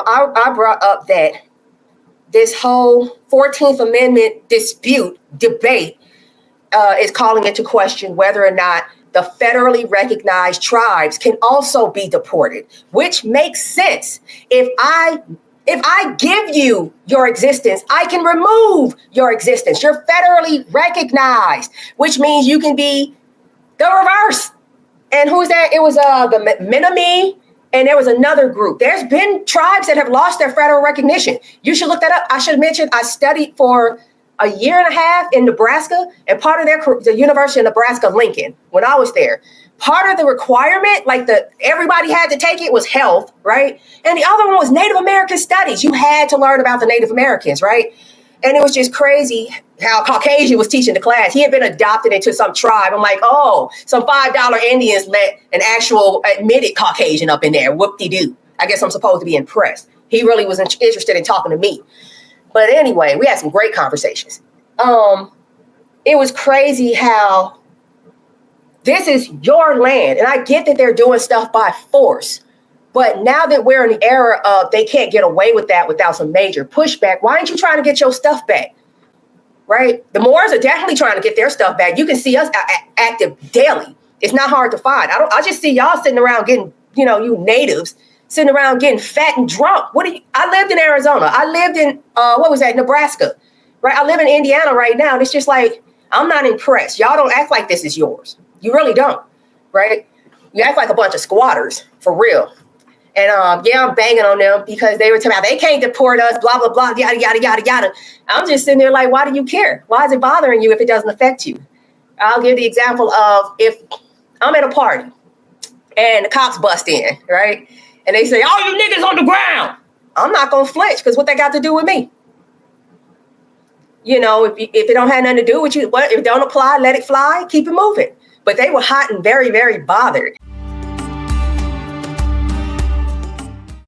I brought up that this whole 14th Amendment debate is calling into question whether or not the federally recognized tribes can also be deported, which makes sense. If I give you your existence, I can remove your existence. You're federally recognized, which means you can be the reverse. And who's that? It was the Menominee, and there was another group. There's been tribes that have lost their federal recognition. You should look that up. I should have mentioned I studied for a year and a half in Nebraska, and part of the University of Nebraska Lincoln, when I was there, part of the requirement, like everybody had to take it, was health, right? And the other one was Native American studies. You had to learn about the Native Americans, right? And it was just crazy how Caucasian was teaching the class. He had been adopted into some tribe. I'm like, oh, some $5 Indians let an actual admitted Caucasian up in there. Whoop-de-doo. I guess I'm supposed to be impressed. He really was interested in talking to me. But anyway, we had some great conversations. It was crazy how this is your land. And I get that they're doing stuff by force. But now that we're in the era of they can't get away with that without some major pushback, why aren't you trying to get your stuff back? Right? The Moors are definitely trying to get their stuff back. You can see us active daily. It's not hard to find. I just see y'all sitting around getting, you natives sitting around getting fat and drunk. I lived in Arizona. I lived in, Nebraska, right? I live in Indiana right now. And it's just like, I'm not impressed. Y'all don't act like this is yours. You really don't, right? You act like a bunch of squatters, for real. And I'm banging on them because they were telling me they can't deport us, blah, blah, blah, yada, yada, yada, yada. I'm just sitting there like, why do you care? Why is it bothering you if it doesn't affect you? I'll give the example of if I'm at a party and the cops bust in, right? And they say, all you niggas on the ground. I'm not going to flinch because what they got to do with me? If it don't have nothing to do with you, if it don't apply, let it fly, keep it moving. But they were hot and very, very bothered.